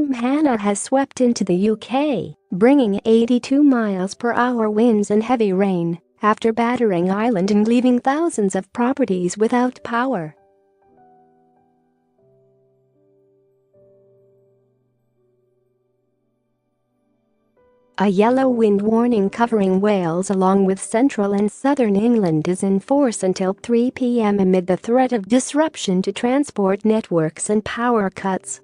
Storm Hannah has swept into the UK, bringing 82 miles per hour winds and heavy rain after battering Ireland and leaving thousands of properties without power. A yellow wind warning covering Wales along with central and southern England is in force until 3 p.m. amid the threat of disruption to transport networks and power cuts.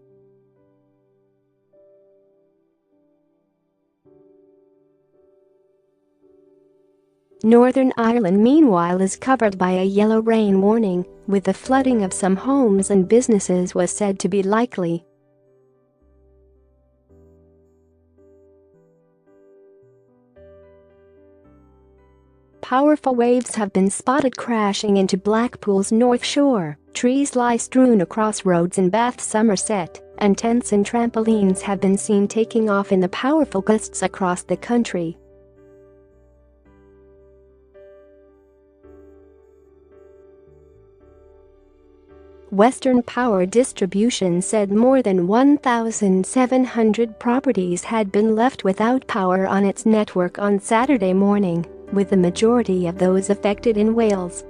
Northern Ireland, meanwhile, is covered by a yellow rain warning, with the flooding of some homes and businesses was said to be likely. Powerful waves have been spotted crashing into Blackpool's North Shore, trees lie strewn across roads in Bath, Somerset, and tents and trampolines have been seen taking off in the powerful gusts across the country. Western Power Distribution said more than 1,700 properties had been left without power on its network on Saturday morning, with the majority of those affected in Wales.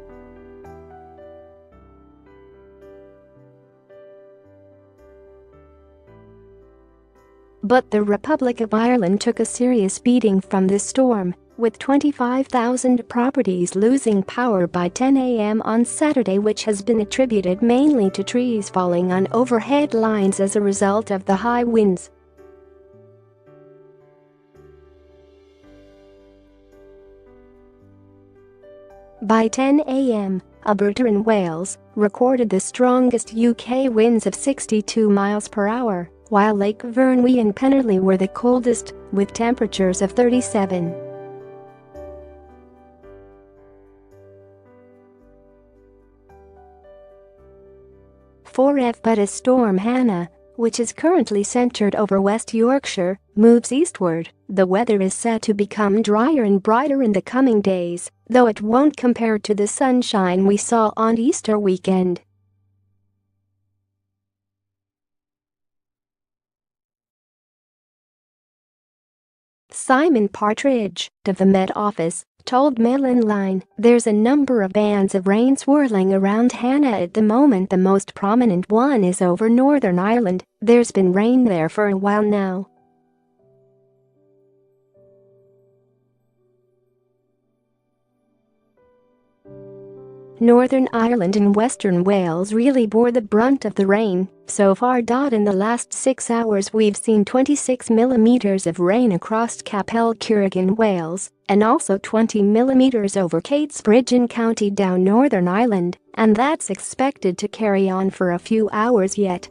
But the Republic of Ireland took a serious beating from this storm, with 25,000 properties losing power by 10 a.m. on Saturday, which has been attributed mainly to trees falling on overhead lines as a result of the high winds. By 10 a.m., Alberta in Wales recorded the strongest UK winds of 62 miles per hour, while Lake Vyrnwy and Pennerley were the coldest, with temperatures of 37. But as Storm Hannah, which is currently centered over West Yorkshire, moves eastward, the weather is set to become drier and brighter in the coming days, though it won't compare to the sunshine we saw on Easter weekend. Simon Partridge, of the Met Office, told Mail Online, "There's a number of bands of rain swirling around Hannah at the moment. The most prominent one is over Northern Ireland. There's been rain there for a while now." Northern Ireland and Western Wales really bore the brunt of the rain so far. In the last 6 hours we've seen 26 millimeters of rain across Capel Curig in Wales, and also 20 millimeters over Catesbridge in County Down, Northern Ireland, and that's expected to carry on for a few hours yet.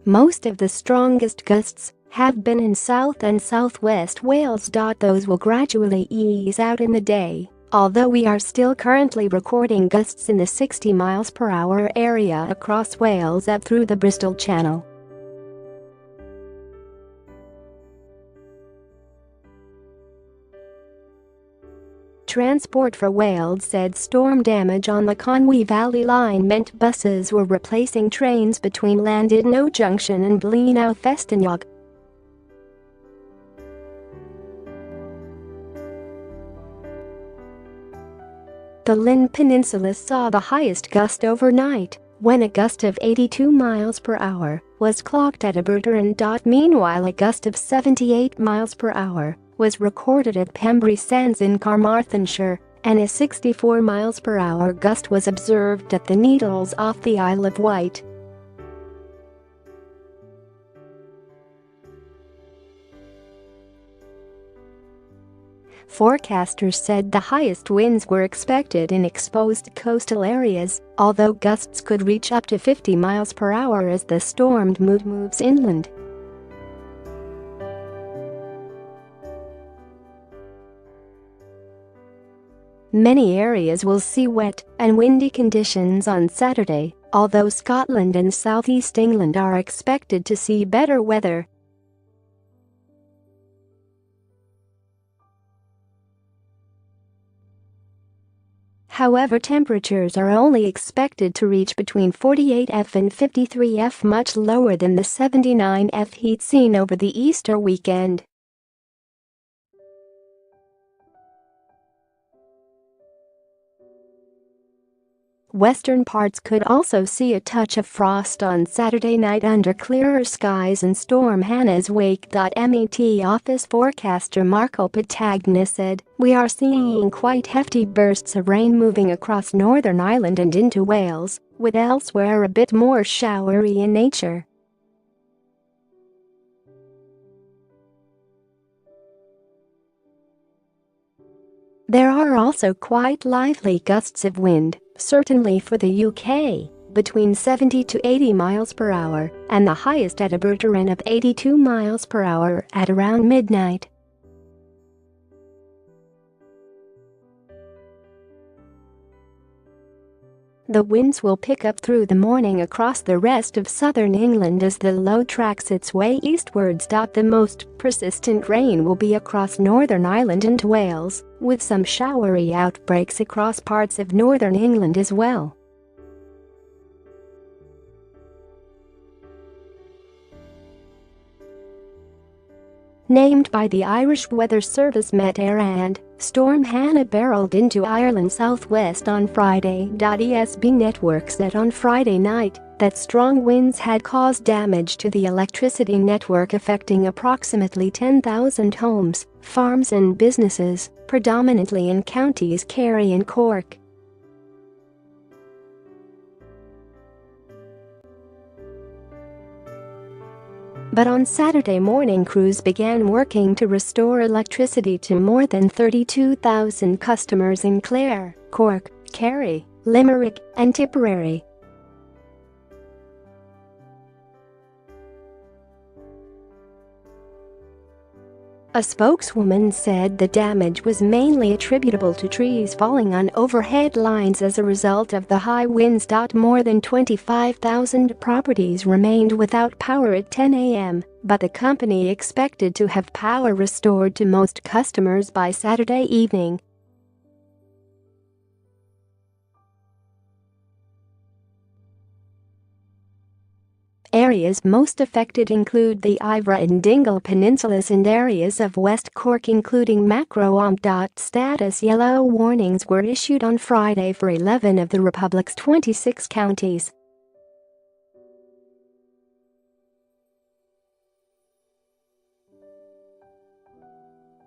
Most of the strongest gusts have been in South and Southwest Wales. Those will gradually ease out in the day, although we are still currently recording gusts in the 60 miles per hour area across Wales up through the Bristol Channel. Transport for Wales said storm damage on the Conwy Valley line meant buses were replacing trains between Llandudno Junction and Blaenau Festiniog. The Llyn Peninsula saw the highest gust overnight, when a gust of 82 miles per hour was clocked at Abertern. Meanwhile, a gust of 78 miles per hour was recorded at Pembrey Sands in Carmarthenshire, and a 64 miles per hour gust was observed at the Needles off the Isle of Wight. Forecasters said the highest winds were expected in exposed coastal areas, although gusts could reach up to 50 miles per hour as the storm moves inland. Many areas will see wet and windy conditions on Saturday, although Scotland and southeast England are expected to see better weather. However, temperatures are only expected to reach between 48°F and 53°F, much lower than the 79°F heat seen over the Easter weekend. Western parts could also see a touch of frost on Saturday night under clearer skies in Storm Hannah's wake. Met office forecaster Marco Patagna said, "We are seeing quite hefty bursts of rain moving across Northern Ireland and into Wales, with elsewhere a bit more showery in nature." There are also quite lively gusts of wind, certainly for the UK, between 70 to 80 miles per hour, and the highest at a Britian of 82 miles per hour at around midnight. The winds will pick up through the morning across the rest of southern England as the low tracks its way eastwards. The most persistent rain will be across Northern Ireland and Wales, with some showery outbreaks across parts of northern England as well. Named by the Irish Weather Service Met-Air and Storm Hannah barreled into Ireland's southwest on Friday. ESB Network said on Friday night that strong winds had caused damage to the electricity network, affecting approximately 10,000 homes, farms and businesses, predominantly in counties Kerry and Cork. But on Saturday morning, crews began working to restore electricity to more than 32,000 customers in Clare, Cork, Kerry, Limerick, and Tipperary. A spokeswoman said the damage was mainly attributable to trees falling on overhead lines as a result of the high winds. More than 25,000 properties remained without power at 10 a.m., but the company expected to have power restored to most customers by Saturday evening. Areas most affected include the Ivra and Dingle peninsulas and areas of West Cork, including Macroom. Status yellow warnings were issued on Friday for 11 of the Republic's 26 counties.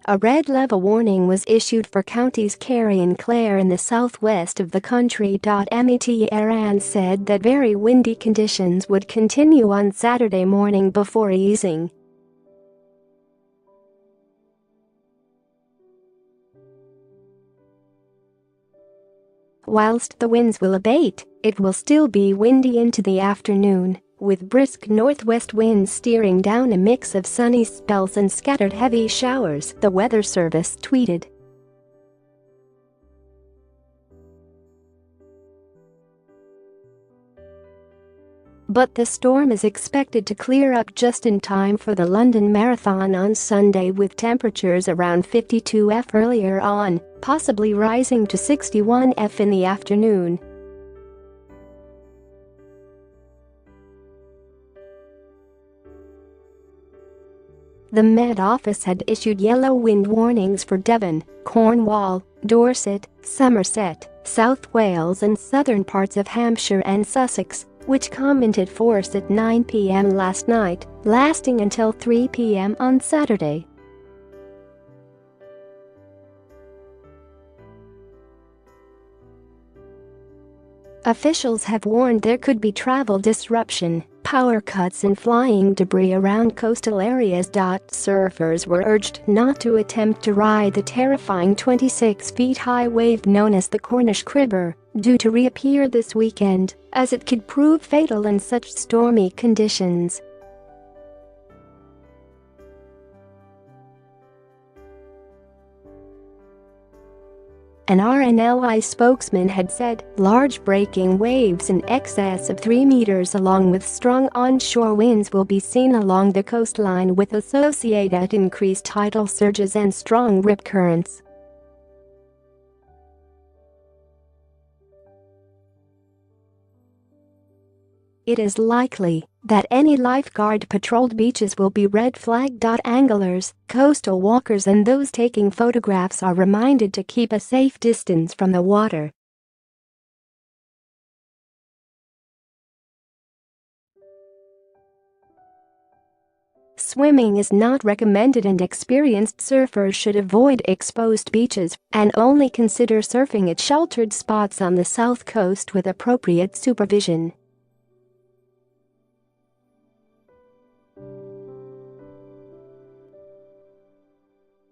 A red level warning was issued for counties Kerry and Clare in the southwest of the country. Met said that very windy conditions would continue on Saturday morning before easing. Whilst the winds will abate, it will still be windy into the afternoon, with brisk northwest winds steering down a mix of sunny spells and scattered heavy showers, the Weather Service tweeted. But the storm is expected to clear up just in time for the London Marathon on Sunday, with temperatures around 52°F earlier on, possibly rising to 61°F in the afternoon. The Met Office had issued yellow wind warnings for Devon, Cornwall, Dorset, Somerset, South Wales and southern parts of Hampshire and Sussex, which come into force at 9 p.m. last night, lasting until 3 p.m. on Saturday. Officials have warned there could be travel disruption, power cuts and flying debris around coastal areas. Surfers were urged not to attempt to ride the terrifying 26-feet-high wave known as the Cornish Cribber, due to reappear this weekend, as it could prove fatal in such stormy conditions. An RNLI spokesman had said large breaking waves in excess of 3 meters along with strong onshore winds will be seen along the coastline, with associated increased tidal surges and strong rip currents. It is likely that any lifeguard-patrolled beaches will be red flagged. Anglers, coastal walkers and those taking photographs are reminded to keep a safe distance from the water. Swimming is not recommended and experienced surfers should avoid exposed beaches and only consider surfing at sheltered spots on the south coast with appropriate supervision.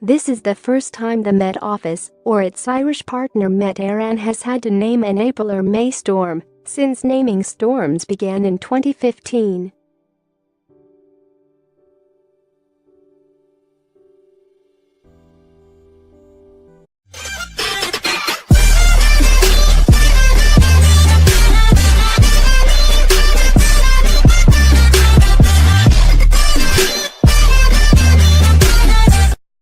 This is the first time the Met Office or its Irish partner Met Éireann has had to name an April or May storm since naming storms began in 2015.